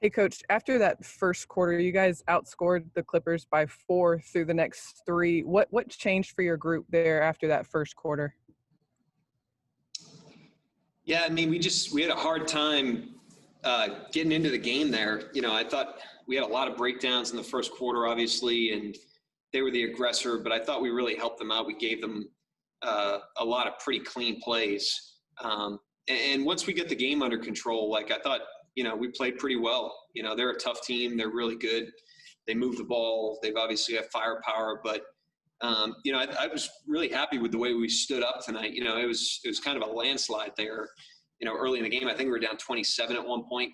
Hey, Coach, after that first quarter, you guys outscored the Clippers by 4 through the next 3. What changed for your group there after that first quarter? Yeah, I mean, we had a hard time getting into the game there. I thought we had a lot of breakdowns in the first quarter, obviously, and they were the aggressor, but I thought we really helped them out. We gave them a lot of pretty clean plays. And once we get the game under control, I thought, we played pretty well. They're a tough team. They're really good. They move the ball. They've obviously got firepower, but I was really happy with the way we stood up tonight. It was kind of a landslide there, early in the game. I think we were down 27 at one point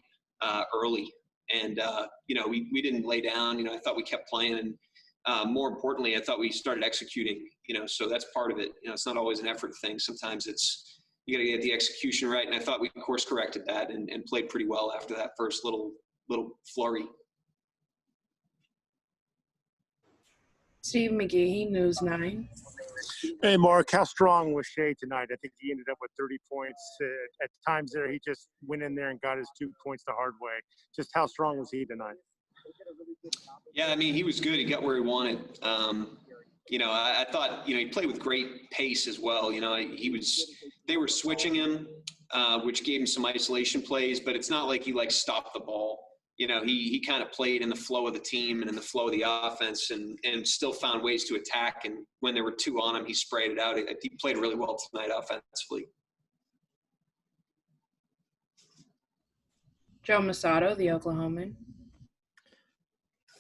early. And, we didn't lay down. I thought we kept playing. And more importantly, I thought we started executing, so that's part of it. It's not always an effort thing. Sometimes you got to get the execution right. And I thought we course corrected that and played pretty well after that first little flurry. Steve McGehee, News 9. Hey, Mark, how strong was Shea tonight? I think he ended up with 30 points. At times there, he just went in there and got his 2 points the hard way. Just how strong was he tonight? Yeah, I mean, he was good. He got where he wanted. I thought, he played with great pace as well. They were switching him, which gave him some isolation plays, but it's not like he stopped the ball. He kind of played in the flow of the team and in the flow of the offense and still found ways to attack. And when there were 2 on him, he sprayed it out. He played really well tonight offensively. Joe Masato, The Oklahoman.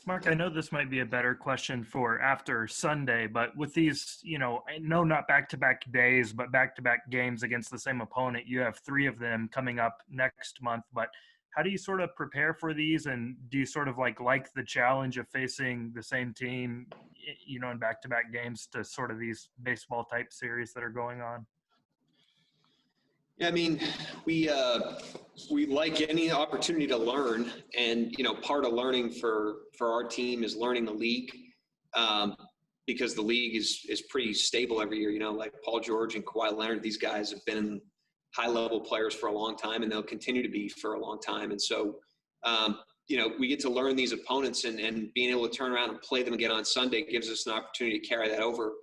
Mark, I know this might be a better question for after Sunday, but with these, no, not back-to-back days, but back-to-back games against the same opponent, you have 3 of them coming up next month. But how do you sort of prepare for these, and do you sort of like the challenge of facing the same team, in back-to-back games to sort of these baseball-type series that are going on? Yeah, I mean, we like any opportunity to learn, and part of learning for our team is learning the league, because the league is pretty stable every year. Like Paul George and Kawhi Leonard, these guys have been high-level players for a long time, and they'll continue to be for a long time. And so, we get to learn these opponents, and being able to turn around and play them again on Sunday gives us an opportunity to carry that over.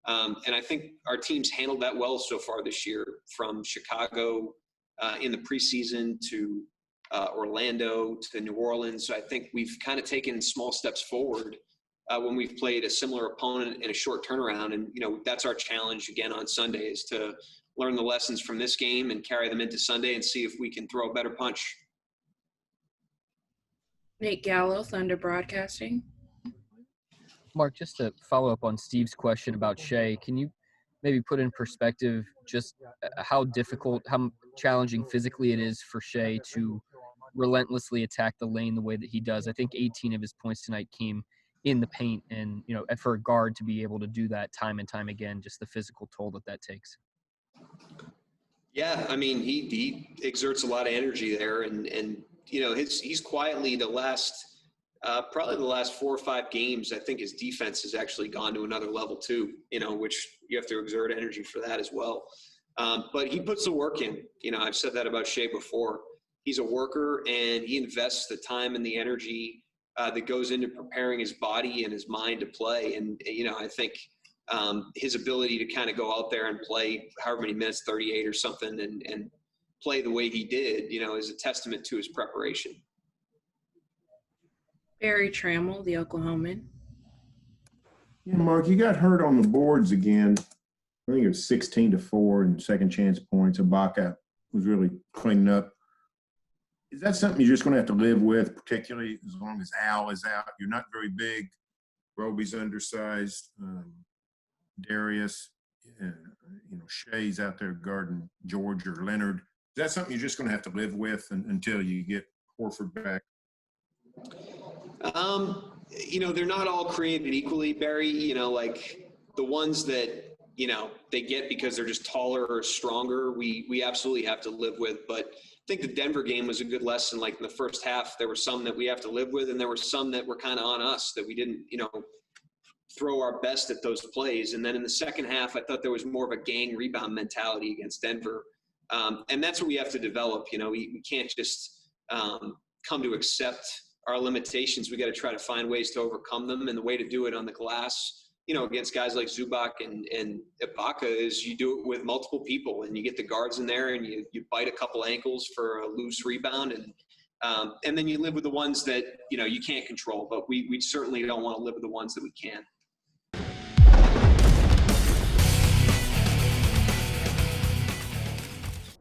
And I think our team's handled that well so far this year, from Chicago in the preseason to Orlando to New Orleans. So I think we've kind of taken small steps forward when we've played a similar opponent in a short turnaround. And, that's our challenge again on Sunday, is to learn the lessons from this game and carry them into Sunday and see if we can throw a better punch. Nate Gallo, Thunder Broadcasting. Mark, just to follow up on Steve's question about Shea, can you maybe put in perspective just how difficult, how challenging physically it is for Shea to relentlessly attack the lane the way that he does? I think 18 of his points tonight came in the paint, and, for a guard to be able to do that time and time again, just the physical toll that takes. Yeah, I mean, he exerts a lot of energy there, and he's quietly probably the last 4 or 5 games, I think his defense has actually gone to another level too, which you have to exert energy for that as well. But he puts the work in. I've said that about Shea before. He's a worker, and he invests the time and the energy that goes into preparing his body and his mind to play. And, I think his ability to kind of go out there and play however many minutes, 38 or something, and play the way he did, is a testament to his preparation. Barry Trammell, The Oklahoman. Yeah, Mark, you got hurt on the boards again. I think it was 16-4 and second chance points. Ibaka was really cleaning up. Is that something you're just going to have to live with, particularly as long as Al is out? You're not very big. Roby's undersized. Darius, Shea's out there guarding George or Leonard. Is that something you're just going to have to live with until you get Horford back? They're not all created equally, Barry. Like the ones that, they get because they're just taller or stronger, we absolutely have to live with. But I think the Denver game was a good lesson. Like in the first half, there were some that we have to live with, and there were some that were kind of on us that we didn't, throw our best at those plays. And then in the second half, I thought there was more of a gang rebound mentality against Denver. And that's what we have to develop. We can't just come to accept our limitations. We got to try to find ways to overcome them. And the way to do it on the glass, against guys like Zubac and Ibaka is you do it with multiple people, and you get the guards in there and you bite a couple ankles for a loose rebound. And then you live with the ones that, you can't control, but we certainly don't want to live with the ones that we can.